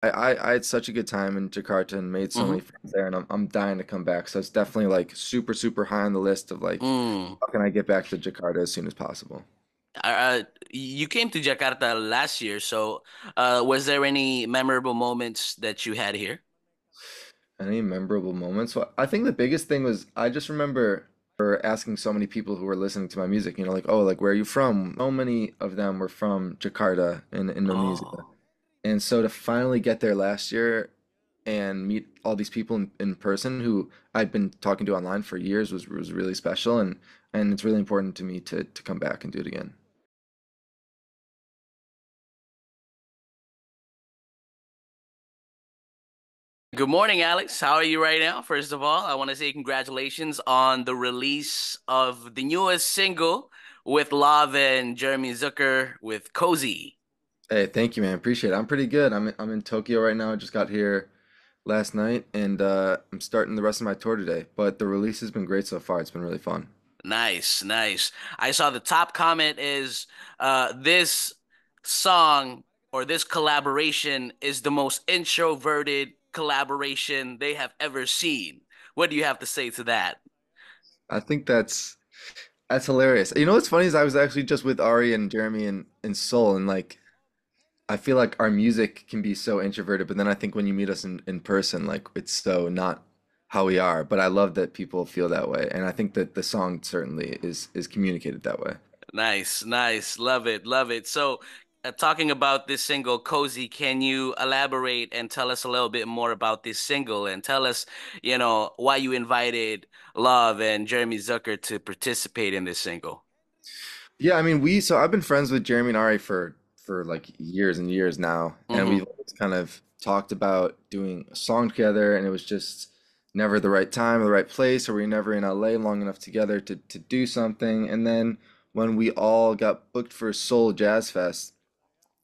I had such a good time in Jakarta and made so many Mm-hmm. friends there, and I'm dying to come back. So it's definitely like super super high on the list of like Mm. how can I get back to Jakarta as soon as possible. You came to Jakarta last year, so was there any memorable moments that you had here? Any memorable moments? Well, I think the biggest thing was I just remember asking so many people who were listening to my music, like, oh, like where are you from? So many of them were from Jakarta in Indonesia. Oh. And so to finally get there last year and meet all these people in person who I'd been talking to online for years was really special, and it's really important to me to come back and do it again. Good morning, Alex. How are you right now? First of all, I want to say congratulations on the release of the newest single with Lauv and Jeremy Zucker with Cozy. Hey, thank you, man. Appreciate it. I'm pretty good. I'm in Tokyo right now. I just got here last night and I'm starting the rest of my tour today. But the release has been great so far. It's been really fun. Nice, nice. I saw the top comment is this song or this collaboration is the most introverted collaboration they have ever seen. What do you have to say to that? I think that's hilarious. You know what's funny is I was actually just with Ari and Jeremy in Seoul, and like I feel like our music can be so introverted, but then I think when you meet us in person, like it's so not how we are. But I love that people feel that way, and I think that the song certainly is communicated that way. Nice, nice. Love it, love it. So, talking about this single, Cozy, can you elaborate and tell us a little bit more about this single and tell us, why you invited Love and Jeremy Zucker to participate in this single? Yeah, I mean, so I've been friends with Jeremy and Ari for like years and years now, and Mm-hmm. we've always kind of talked about doing a song together, and it was just never the right time or the right place, or we were never in LA long enough together to do something. And then when we all got booked for Seoul Jazz Fest,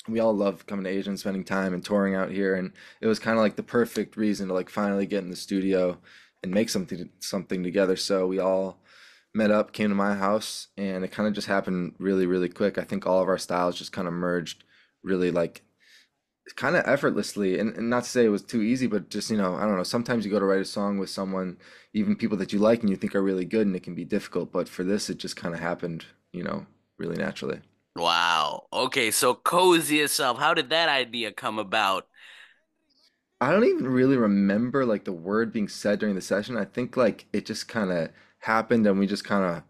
we all love coming to Asia and spending time and touring out here, and it was kind of like the perfect reason to like finally get in the studio and make something together. So we all met up, came to my house, and it kind of just happened really, really quick. I think all of our styles just kind of merged really like kind of effortlessly. And not to say it was too easy, but just, I don't know, sometimes you go to write a song with someone, even people that you like and you think are really good, and it can be difficult. But for this, it just kind of happened, really naturally. Wow. Okay, so Cozy itself, how did that idea come about? I don't even really remember like the word being said during the session. I think like it just kind of happened and we just kind of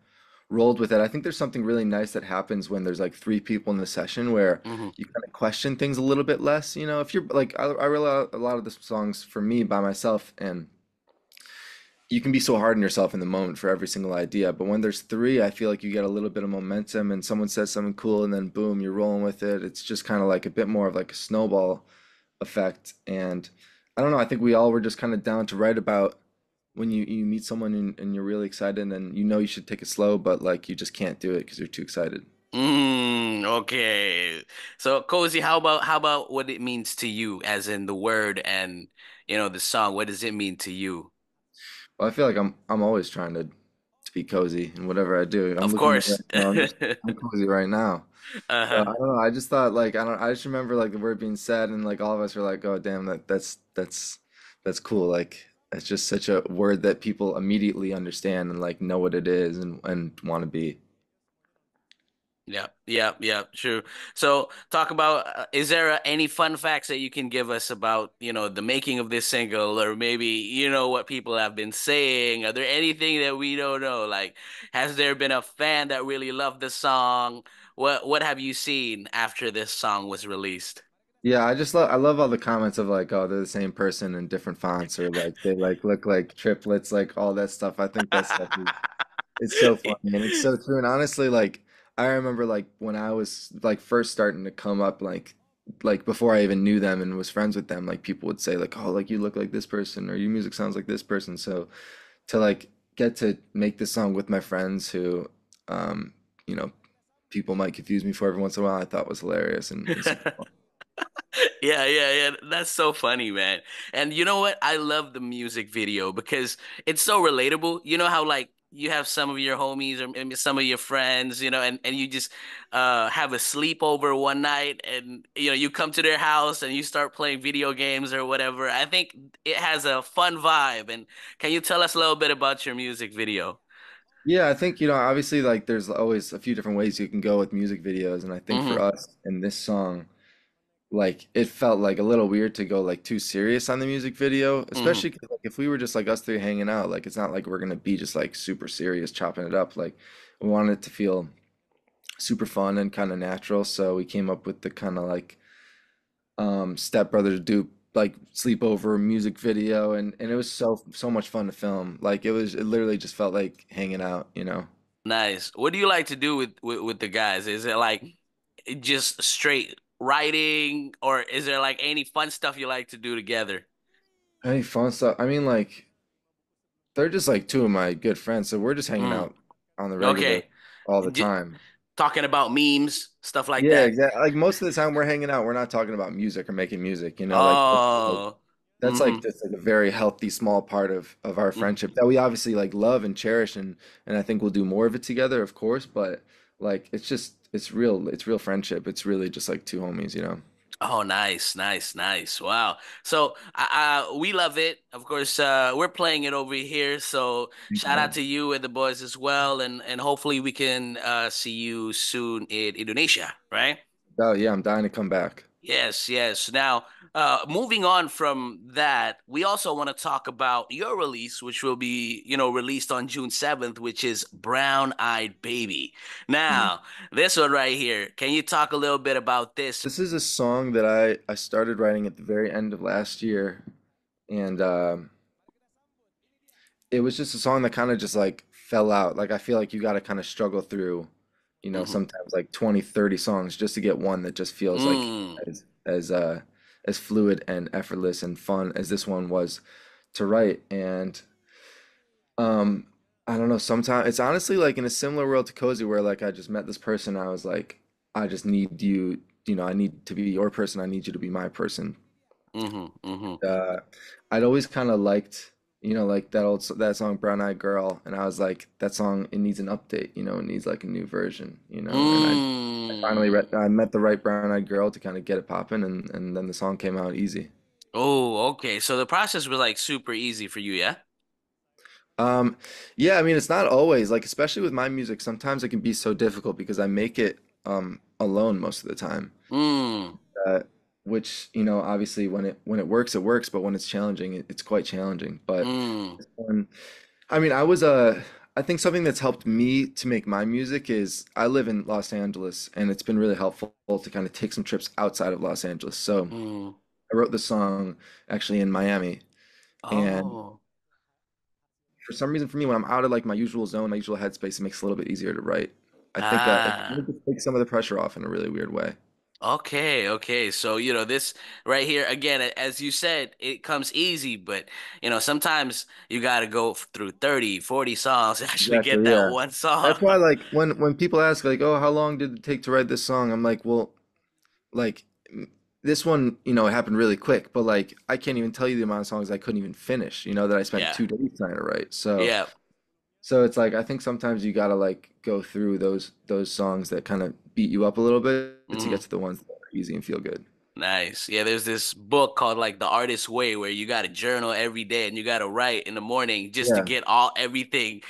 rolled with it. I think there's something really nice that happens when there's like three people in the session where Mm-hmm. you kind of question things a little bit less. If you're like, I wrote a lot of the songs for me by myself, and you can be so hard on yourself in the moment for every single idea. But when there's three, I feel like you get a little bit of momentum and someone says something cool and then boom, you're rolling with it. It's just kind of like a bit more of like a snowball effect. And I don't know, I think we all were just kind of down to write about when you meet someone and you're really excited and you should take it slow, but like you just can't do it because you're too excited. Okay. So Cozy, how about what it means to you, as in the word and the song? What does it mean to you? Well, I feel like I'm always trying to be cozy in whatever I do. I'm Of looking at course. it, I'm cozy right now. So I Uh-huh. don't know. I just thought like I just remember like the word being said and like all of us were like, oh damn, that's cool. Like it's just such a word that people immediately understand and like know what it is and want to be. Yeah, yeah, yeah, true. So, talk about is there any fun facts that you can give us about, the making of this single, or maybe, what people have been saying? Are there anything that we don't know? Like, has there been a fan that really loved the song? What have you seen after this song was released? Yeah, I love all the comments of like, oh, they're the same person in different fonts or like they like look like triplets, like all that stuff. I think that stuff is it's so funny and it's so true. And honestly, like I remember like when I was like first starting to come up, like before I even knew them and was friends with them, like people would say like, oh, like you look like this person or your music sounds like this person. So to like get to make this song with my friends who, um, you know, people might confuse me for every once in a while, I thought was hilarious and super fun. Yeah, yeah, yeah. That's so funny, man. And you know what? I love the music video because it's so relatable. You know how like you have some of your homies or maybe some of your friends, and you just have a sleepover one night, and you come to their house and you start playing video games or whatever. I think it has a fun vibe. And can you tell us a little bit about your music video? Yeah, I think, obviously like there's always a few different ways you can go with music videos, and I think for Mm-hmm. us in this song, like it felt like a little weird to go like too serious on the music video, Mm-hmm. especially 'cause, like if we were just like us three hanging out, like it's not like we're gonna be just like super serious chopping it up. Like we wanted it to feel super fun and kind of natural, so we came up with the kind of like Step Brothers do like sleepover music video, and it was so much fun to film. Like it literally just felt like hanging out. Nice. What do you like to do with the guys? Is it like just straight writing, or is there like any fun stuff you like to do together? Any fun stuff? I mean, like they're just like two of my good friends, so we're just hanging Mm. out on the regular Okay. all the J time. Talking about memes, stuff like Yeah, that. exactly. Like most of the time we're hanging out, we're not talking about music or making music, like Oh. that's like Mm-hmm. just like a very healthy small part of our friendship that we obviously like love and cherish, and I think we'll do more of it together, of course, but like it's real friendship. It's really just like two homies. Oh, nice, nice, nice. Wow. So, we love it. Of course, we're playing it over here. So, Thank you, shout out man. to you and the boys as well, and hopefully we can see you soon in Indonesia, right? Oh yeah, I'm dying to come back. Yes, yes. Now, moving on from that, we also want to talk about your release, which will be, released on June 7th, which is Brown Eyed Baby. Mhm. Now, this one right here, can you talk a little bit about this? This is a song that I started writing at the very end of last year, and it was just a song that kind of just like fell out. Like I feel like you got to kind of struggle through, Hmm. sometimes like 20, 30 songs just to get one that just feels like Mm. as fluid and effortless and fun as this one was to write. And um I don't know, sometimes it's honestly like in a similar world to Cozy where like I just met this person, I was like, I just need you, I need to be your person, I need you to be my person. Hmm. Hmm. uh, I'd always kind of liked, like that song Brown Eyed Girl, and I was like, that song it needs an update, it needs like a new version. And I finally Mm. I met the right Brown Eyed Girl to kind of get it popping, and then the song came out easy. Oh, okay. So the process was like super easy for you, yeah? Um, yeah, I mean it's not always like, especially with my music, sometimes it can be so difficult because I make it alone most of the time. Mm. uh, which obviously when it works it works, but when it's challenging it's quite challenging. But Mm. this one, I mean, I think something that's helped me to make my music is I live in Los Angeles, and it's been really helpful to kind of take some trips outside of Los Angeles. So Mm. I wrote the song actually in Miami, and Oh. for some reason for me, when I'm out of like my usual zone, my usual headspace, it makes it a little bit easier to write. I think it kind Ah. of just takes some of the pressure off in a really weird way. Okay, okay. So, this right here, again, as you said, it comes easy, but, sometimes you got to go through 30, 40 songs to actually get Exactly, that yeah. one song. That's why, like, when people ask, like, "Oh, how long did it take to write this song?" I'm like, "Well, like, this one, it happened really quick, but like, I can't even tell you the amount of songs I couldn't even finish, that I spent Yeah. 2 days trying to write." So, Yeah. so it's like I think sometimes you gotta like go through those songs that kind of beat you up a little bit to Hmm. get to the ones that are easy and feel good. Nice. Yeah, there's this book called like The Artist's Way where you got to journal every day and you got to write in the morning just to Yeah. get everything,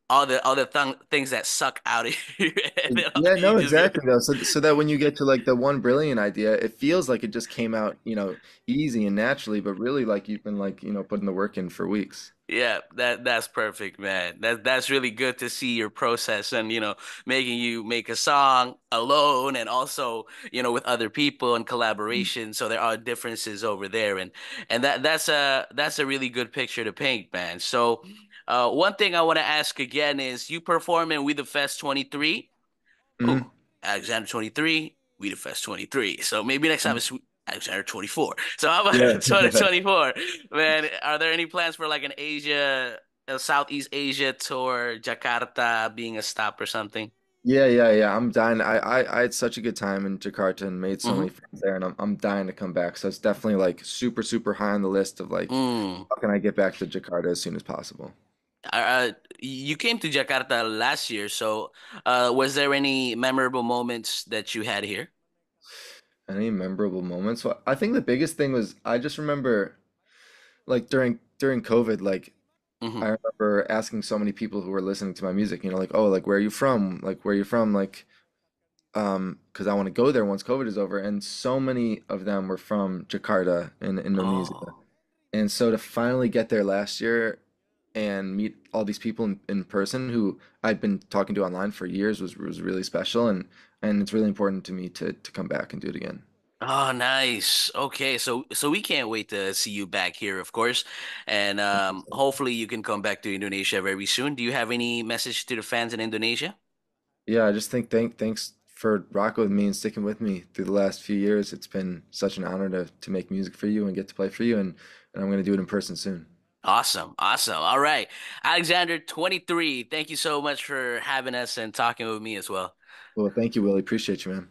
all the things that suck out of you. And then Yeah, you no, just get. exactly though. So that when you get to like the one brilliant idea, it feels like it just came out, easy and naturally, but really like you've been like, putting the work in for weeks. Yeah, that's perfect, man. That's really good to see your process and making you make a song alone and also with other people and collaboration. So there are differences over there, and that's a really good picture to paint, man. So, one thing I want to ask again is you performing with the Fest 23. Mm-hmm. Oh, Alexander 23, We the Fest 23. So maybe next time it's Alexander 24. So how about Yeah. 2024? Man, are there any plans for like a Southeast Asia tour, Jakarta being a stop or something? Yeah, yeah, yeah. I'm dying. I had such a good time in Jakarta and made so many Mm-hmm. friends there, and I'm dying to come back. So it's definitely like super, super high on the list of like, Mm. how can I get back to Jakarta as soon as possible? You came to Jakarta last year, so was there any memorable moments that you had here? Any memorable moments? Well, I think the biggest thing was I just remember like during COVID, like Hmm. I remember asking so many people who were listening to my music, like, oh, like where are you from? Like where are you from? Like, because I want to go there once COVID is over. And so many of them were from Jakarta in Indonesia. Oh. And so to finally get there last year and meet all these people in person who I'd been talking to online for years was really special, and it's really important to me to come back and do it again. Oh, nice. Okay, so we can't wait to see you back here, of course, and hopefully you can come back to Indonesia very soon. Do you have any message to the fans in Indonesia? Yeah, I just think thanks for rocking with me and sticking with me through the last few years. It's been such an honor to make music for you and get to play for you, and I'm gonna do it in person soon. Awesome, awesome. All right, Alexander, 23. Thank you so much for having us and talking with me as well. Well, thank you, Willie. Appreciate you, man.